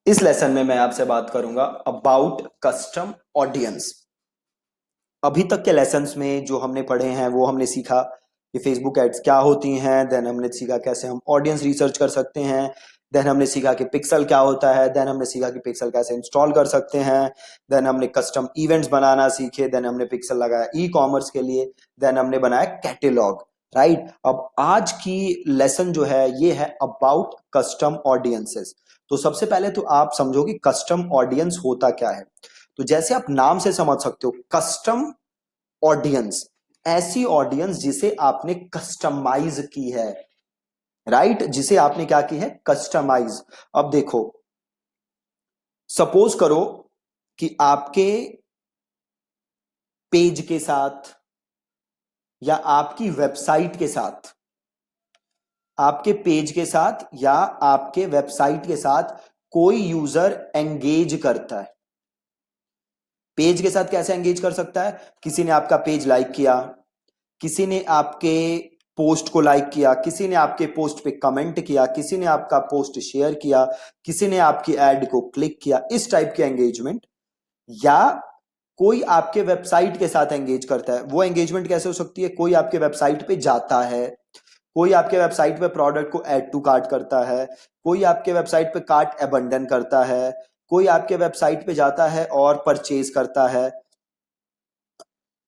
इस लेसन में मैं आपसे बात करूंगा अबाउट कस्टम ऑडियंस। अभी तक के लेसन्स में जो हमने पढ़े हैं वो हमने सीखा कि फेसबुक एड्स क्या होती हैं, देन हमने सीखा कैसे हम ऑडियंस रिसर्च कर सकते हैं, देन हमने सीखा कि पिक्सल क्या होता है, देन हमने सीखा कि पिक्सल कैसे इंस्टॉल कर सकते हैं, देन हमने कस्टम इवेंट्स बनाना सीखे, देन हमने पिक्सल लगाया ई कॉमर्स के लिए, देन हमने बनाया कैटेलॉग। राइट, अब आज की लेसन जो है ये है अबाउट कस्टम ऑडियंसेस। तो सबसे पहले तो आप समझो कि कस्टम ऑडियंस होता क्या है। तो जैसे आप नाम से समझ सकते हो, कस्टम ऑडियंस, ऐसी ऑडियंस जिसे आपने कस्टमाइज की है। राइट, जिसे आपने क्या की है, कस्टमाइज। अब देखो, सपोज करो कि आपके पेज के साथ या आपकी वेबसाइट के साथ, आपके पेज के साथ या आपके वेबसाइट के साथ कोई यूजर एंगेज करता है। पेज के साथ कैसे एंगेज कर सकता है? किसी ने आपका पेज लाइक किया, किसी ने आपके पोस्ट को लाइक किया, किसी ने आपके पोस्ट पे कमेंट किया, किसी ने आपका पोस्ट शेयर किया, किसी ने आपकी एड को क्लिक किया, इस टाइप के एंगेजमेंट। या कोई आपके वेबसाइट के साथ एंगेज करता है। वो एंगेजमेंट कैसे हो सकती है? कोई आपके वेबसाइट पे जाता है, कोई आपके वेबसाइट पे प्रोडक्ट को ऐड टू कार्ट करता है, कोई आपके वेबसाइट पे कार्ट अबंडन करता है, कोई आपके वेबसाइट पे जाता है और परचेज करता है।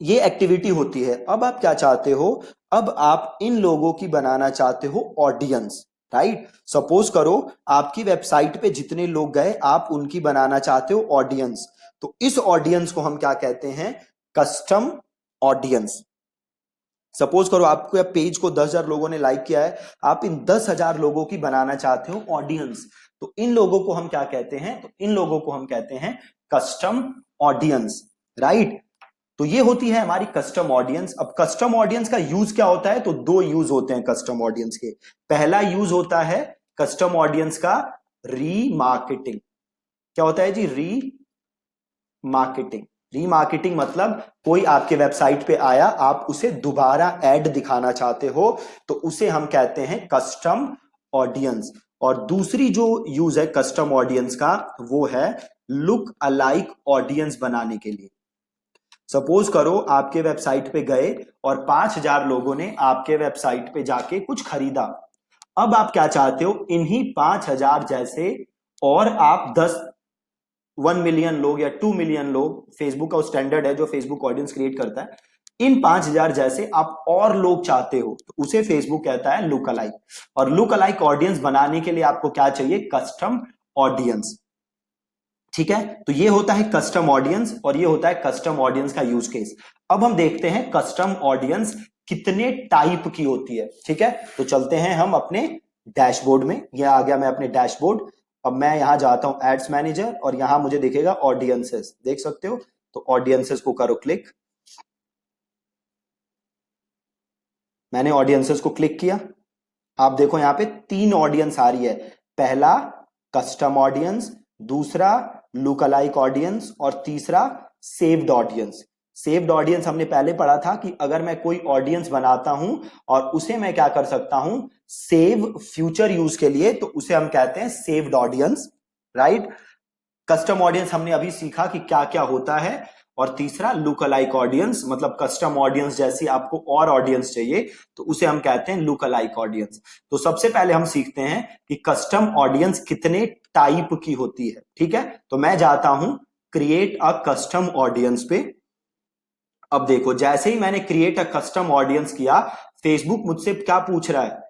ये एक्टिविटी होती है। अब आप क्या चाहते हो? अब आप इन लोगों की बनाना चाहते हो ऑडियंस। राइट, सपोज करो आपकी वेबसाइट पे जितने लोग गए आप उनकी बनाना चाहते हो ऑडियंस। तो इस ऑडियंस को हम क्या कहते हैं? Custom audience. सपोज करो आपके पेज को 10,000 लोगों ने लाइक किया है, आप इन 10,000 लोगों की बनाना चाहते हो ऑडियंस। तो इन लोगों को हम क्या कहते हैं? तो इन लोगों को हम कहते हैं कस्टम ऑडियंस। राइट, तो ये होती है हमारी कस्टम ऑडियंस। अब कस्टम ऑडियंस का यूज क्या होता है? तो दो यूज होते हैं कस्टम ऑडियंस के। पहला यूज होता है कस्टम ऑडियंस का रीमार्केटिंग। क्या होता है जी? रीमार्केटिंग। रीमार्केटिंग मतलब कोई आपके वेबसाइट पे आया, आप उसे दोबारा ऐड दिखाना चाहते हो, तो उसे हम कहते हैं कस्टम ऑडियंस। और दूसरी जो यूज है कस्टम ऑडियंस का, वो है लुक अलाइक ऑडियंस बनाने के लिए। सपोज करो आपके वेबसाइट पे गए और 5,000 लोगों ने आपके वेबसाइट पे जाके कुछ खरीदा। अब आप क्या चाहते हो? इन्हीं 5,000 जैसे और आप 1 मिलियन लोग या 2 मिलियन लोग, फेसबुक का स्टैंडर्ड है जो फेसबुक ऑडियंस क्रिएट करता है, इन 5,000 जैसे आप और लोग चाहते हो, तो उसे फेसबुक कहता है लुक अलाइक। और लुक अलाइक ऑडियंस बनाने के लिए आपको क्या चाहिए? Custom audience. ठीक है, तो ये होता है कस्टम ऑडियंस और ये होता है कस्टम ऑडियंस का यूज केस। अब हम देखते हैं कस्टम ऑडियंस कितने टाइप की होती है। ठीक है, तो चलते हैं हम अपने डैशबोर्ड में। यह आ गया मैं अपने डैशबोर्ड। अब मैं यहां जाता हूं एड्स मैनेजर और यहां मुझे दिखेगा ऑडियंसेस, देख सकते हो। तो ऑडियंसेस को करो क्लिक। मैंने ऑडियंसेस को क्लिक किया। आप देखो यहां पे 3 ऑडियंस आ रही है। पहला कस्टम ऑडियंस, दूसरा लुक अलाइक ऑडियंस और तीसरा सेव्ड ऑडियंस। सेव्ड ऑडियंस हमने पहले पढ़ा था कि अगर मैं कोई ऑडियंस बनाता हूं और उसे मैं क्या कर सकता हूं? सेव फ्यूचर यूज के लिए, तो उसे हम कहते हैं saved audience. Right, custom audience हमने अभी सीखा कि क्या क्या होता है। और तीसरा लुक अलाइक ऑडियंस, मतलब कस्टम ऑडियंस जैसी आपको और ऑडियंस चाहिए, तो उसे हम कहते हैं लुक अलाइक ऑडियंस। तो सबसे पहले हम सीखते हैं कि कस्टम ऑडियंस कितने टाइप की होती है। ठीक है, तो मैं जाता हूं क्रिएट अ कस्टम ऑडियंस पे। अब देखो, जैसे ही मैंने क्रिएट अ कस्टम ऑडियंस किया, फेसबुक मुझसे क्या पूछ रहा है?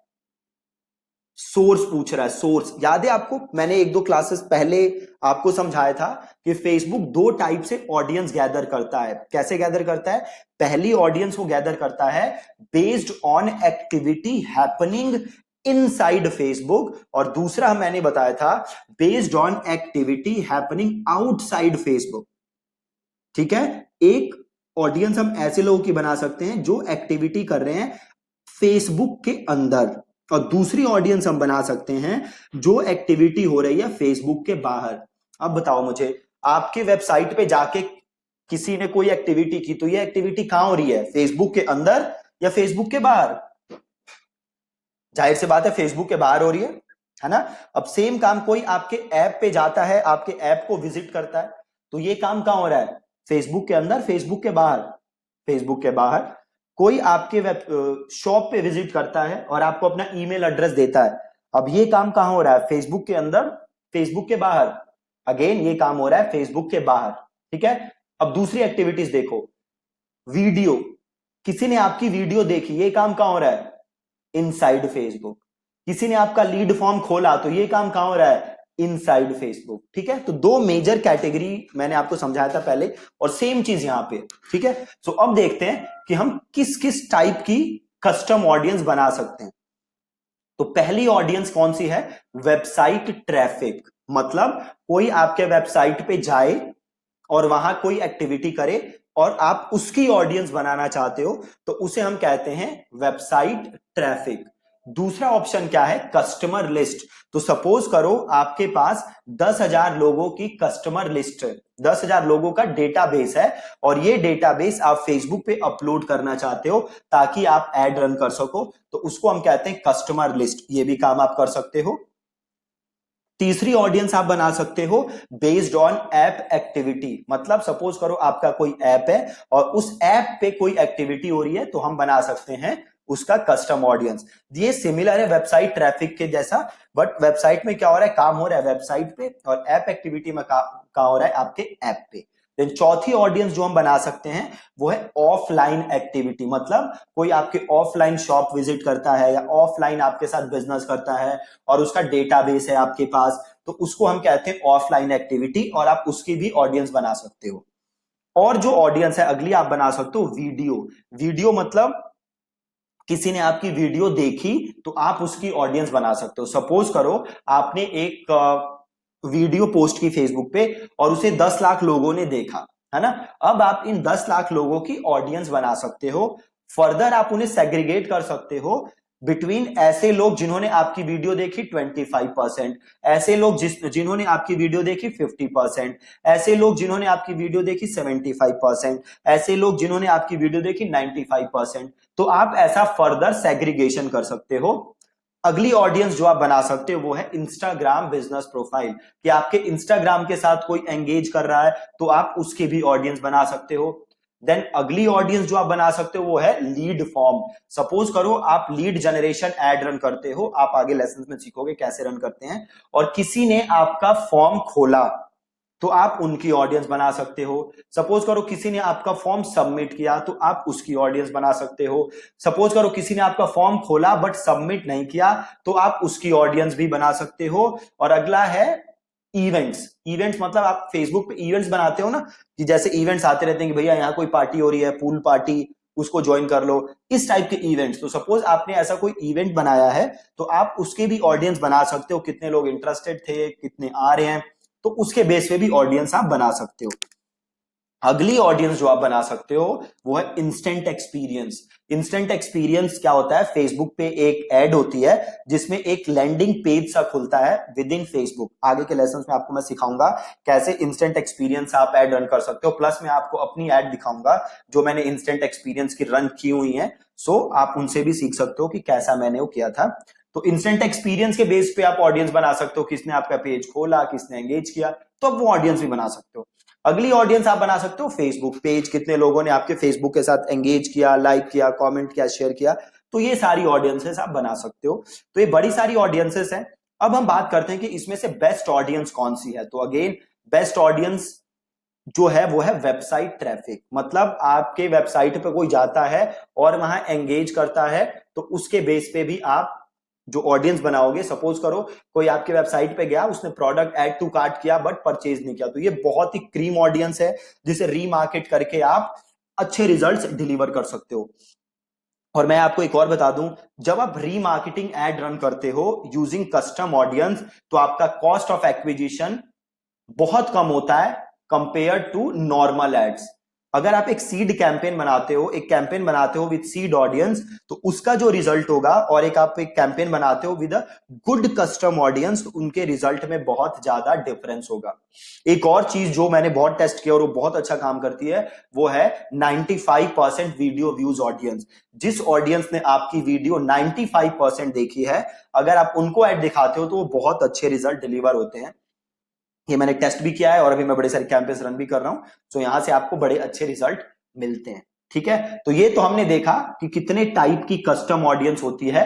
सोर्स पूछ रहा है। सोर्स याद है आपको? मैंने एक दो क्लासेस पहले आपको समझाया था कि फेसबुक 2 टाइप से ऑडियंस गैदर करता है। कैसे गैदर करता है? पहली ऑडियंस वो गैदर करता है based on activity happening inside Facebook, और दूसरा मैंने बताया था based on activity happening outside Facebook. ठीक है, एक ऑडियंस हम ऐसे लोगों की बना सकते हैं जो एक्टिविटी कर रहे हैं फेसबुक के अंदर, और दूसरी ऑडियंस हम बना सकते हैं जो एक्टिविटी हो रही है फेसबुक के बाहर। अब बताओ मुझे, आपके वेबसाइट पे जाके किसी ने कोई एक्टिविटी की, तो ये एक्टिविटी कहां हो रही है? फेसबुक के अंदर या फेसबुक के बाहर? जाहिर सी बात है फेसबुक के बाहर हो रही है। है ना। अब सेम काम कोई आपके ऐप पे जाता है, आपके ऐप को विजिट करता है, तो ये काम कहां हो रहा है, फेसबुक के अंदर, फेसबुक के बाहर, फेसबुक के बाहर कोई आपके वेब शॉप पे विजिट करता है और आपको अपना ईमेल एड्रेस देता है, अब ये काम कहां हो रहा है, फेसबुक के अंदर, फेसबुक के बाहर, अगेन ये काम हो रहा है फेसबुक के बाहर, ठीक है। अब दूसरी एक्टिविटीज देखो, वीडियो, किसी ने आपकी वीडियो देखी, ये काम कहां हो रहा है, इनसाइड फेसबुक। किसी ने आपका लीड फॉर्म खोला, तो ये काम कहां हो रहा है, इनसाइड फेसबुक, ठीक है। तो दो मेजर कैटेगरी मैंने आपको समझाया था पहले, और सेम चीज यहां पे, ठीक है। सो अब देखते हैं कि हम किस किस टाइप की कस्टम ऑडियंस बना सकते हैं। तो पहली ऑडियंस कौन सी है, वेबसाइट ट्रैफिक, मतलब कोई आपके वेबसाइट पे जाए और वहां कोई एक्टिविटी करे और आप उसकी ऑडियंस बनाना चाहते हो, तो उसे हम कहते हैं वेबसाइट ट्रैफिक। दूसरा ऑप्शन क्या है, कस्टमर लिस्ट। तो सपोज करो आपके पास 10,000 लोगों की कस्टमर लिस्ट है, 10,000 लोगों का डेटाबेस है, और ये डेटाबेस आप फेसबुक पे अपलोड करना चाहते हो ताकि आप एड रन कर सको, तो उसको हम कहते हैं कस्टमर लिस्ट। ये भी काम आप कर सकते हो। तीसरी ऑडियंस आप बना सकते हो बेस्ड ऑन ऐप एक्टिविटी, मतलब सपोज करो आपका कोई ऐप है और उस ऐप पे कोई एक्टिविटी हो रही है, तो हम बना सकते हैं उसका कस्टम ऑडियंस। ये सिमिलर है वेबसाइट ट्रैफिक के जैसा, बट वेबसाइट में क्या हो रहा है, काम हो रहा है वेबसाइट पे, और ऐप एक्टिविटी में काम हो रहा है आपके ऐप पे। देन चौथी ऑडियंस जो हम बना सकते हैं वो है ऑफलाइन एक्टिविटी, मतलब कोई आपके ऑफलाइन शॉप विजिट करता है या ऑफलाइन आपके साथ बिजनेस करता है और उसका डेटाबेस है आपके पास, तो उसको हम कहते हैं ऑफलाइन एक्टिविटी, और आप उसकी भी ऑडियंस बना सकते हो। और जो ऑडियंस है अगली आप बना सकते हो वीडियो। वीडियो मतलब किसी ने आपकी वीडियो देखी तो आप उसकी ऑडियंस बना सकते हो। सपोज करो आपने एक वीडियो पोस्ट की फेसबुक पे और उसे 10 लाख लोगों ने देखा, है ना। अब आप इन 10 लाख लोगों की ऑडियंस बना सकते हो। फर्दर आप उन्हें सेग्रीगेट कर सकते हो बिटवीन ऐसे लोग जिन्होंने आपकी वीडियो देखी 25%, ऐसे लोग जिन्होंने आपकी वीडियो देखी 50%, ऐसे लोग जिन्होंने आपकी वीडियो देखी 75%, ऐसे लोग जिन्होंने आपकी वीडियो देखी 95%। तो आप ऐसा फर्दर सेग्रीगेशन कर सकते हो। अगली ऑडियंस जो आप बना सकते हो वो है इंस्टाग्राम बिजनेस प्रोफाइल, कि आपके इंस्टाग्राम के साथ कोई एंगेज कर रहा है तो आप उसकी भी ऑडियंस बना सकते हो। देन अगली ऑडियंस जो आप बना सकते हो वो है लीड फॉर्म। सपोज करो आप लीड जनरेशन एड रन करते हो, आप आगे लेसन में सीखोगे कैसे रन करते हैं, और किसी ने आपका फॉर्म खोला तो आप उनकी ऑडियंस बना सकते हो। सपोज करो किसी ने आपका फॉर्म सबमिट किया तो आप उसकी ऑडियंस बना सकते हो। सपोज करो किसी ने आपका फॉर्म खोला बट सबमिट नहीं किया तो आप उसकी ऑडियंस भी बना सकते हो। और अगला है इवेंट्स। इवेंट्स मतलब आप फेसबुक पे इवेंट्स बनाते हो ना, कि जैसे इवेंट्स आते रहते हैं कि भैया यहाँ कोई पार्टी हो रही है, पूल पार्टी, उसको ज्वाइन कर लो, इस टाइप के इवेंट्स। तो सपोज आपने ऐसा कोई इवेंट बनाया है तो आप उसके भी ऑडियंस बना सकते हो, कितने लोग इंटरेस्टेड थे, कितने आ रहे हैं, तो उसके बेस पे भी ऑडियंस आप बना सकते हो। अगली ऑडियंस जो आप बना सकते हो वो है इंस्टेंट एक्सपीरियंस। इंस्टेंट एक्सपीरियंस क्या होता है, फेसबुक पे एक एड होती है जिसमें एक लैंडिंग पेज सा खुलता है विद इन फेसबुक। आगे के लेसन में आपको मैं सिखाऊंगा कैसे इंस्टेंट एक्सपीरियंस आप एड रन कर सकते हो, प्लस मैं आपको अपनी एड दिखाऊंगा जो मैंने इंस्टेंट एक्सपीरियंस की रन की हुई है। सो आप उनसे भी सीख सकते हो कि कैसा मैंने वो किया था। तो इंस्टेंट एक्सपीरियंस के बेस पे आप ऑडियंस बना सकते हो, किसने आपका पेज खोला, किसने एंगेज किया, तो आप वो ऑडियंस भी बना सकते हो। अगली ऑडियंस आप बना सकते हो फेसबुक पेज, कितने लोगों ने आपके फेसबुक के साथ एंगेज किया, लाइक किया, कमेंट किया, शेयर किया, तो ये सारी ऑडियंसेस आप बना सकते हो। तो ये बड़ी सारी ऑडियंसेस हैं। अब हम बात करते हैं कि इसमें से बेस्ट ऑडियंस कौन सी है। तो अगेन बेस्ट ऑडियंस जो है वो है वेबसाइट ट्रैफिक, मतलब आपके वेबसाइट पे कोई जाता है और वहां एंगेज करता है तो उसके बेस पे भी आप जो ऑडियंस बनाओगे। सपोज करो कोई आपके वेबसाइट पे गया, उसने प्रोडक्ट ऐड टू कार्ट किया बट परचेज नहीं किया, तो ये बहुत ही क्रीम ऑडियंस है जिसे रीमार्केट करके आप अच्छे रिजल्ट्स डिलीवर कर सकते हो। और मैं आपको एक और बता दूं, जब आप रीमार्केटिंग एड रन करते हो यूजिंग कस्टम ऑडियंस, तो आपका कॉस्ट ऑफ एक्विजिशन बहुत कम होता है कंपेयर टू नॉर्मल एड्स। अगर आप एक सीड कैंपेन बनाते हो, एक कैंपेन बनाते हो विद सीड ऑडियंस, तो उसका जो रिजल्ट होगा, और एक आप एक कैंपेन बनाते हो with a good custom audience, तो उनके रिजल्ट में बहुत ज्यादा डिफरेंस होगा। एक और चीज जो मैंने बहुत टेस्ट किया और वो बहुत अच्छा काम करती है, वो है 95% वीडियो व्यूज ऑडियंस। जिस ऑडियंस ने आपकी वीडियो 95% देखी है, अगर आप उनको ऐड दिखाते हो तो वो बहुत अच्छे रिजल्ट डिलीवर होते हैं। ये मैंने टेस्ट भी किया है और अभी मैं बड़े सारे कैंपेन्स रन भी कर रहा हूं, तो यहां से आपको बड़े अच्छे रिजल्ट मिलते हैं। ठीक है, तो ये तो हमने देखा कि कितने टाइप की कस्टम ऑडियंस होती है।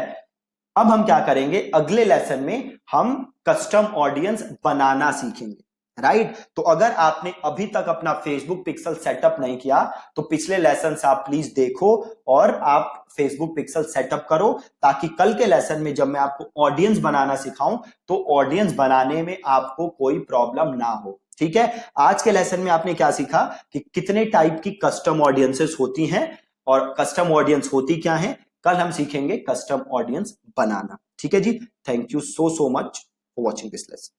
अब हम क्या करेंगे, अगले लेसन में हम कस्टम ऑडियंस बनाना सीखेंगे। राइट, तो अगर आपने अभी तक अपना फेसबुक पिक्सल सेटअप नहीं किया, तो पिछले लेसन से आप प्लीज देखो और आप फेसबुक पिक्सल सेटअप करो, ताकि कल के लेसन में जब मैं आपको ऑडियंस बनाना सिखाऊं, तो ऑडियंस बनाने में आपको कोई प्रॉब्लम ना हो। ठीक है, आज के लेसन में आपने क्या सीखा कि कितने टाइप की कस्टम ऑडियंसेस होती हैं और कस्टम ऑडियंस होती क्या है। कल हम सीखेंगे कस्टम ऑडियंस बनाना। ठीक है जी, thank you so much for watching this lesson.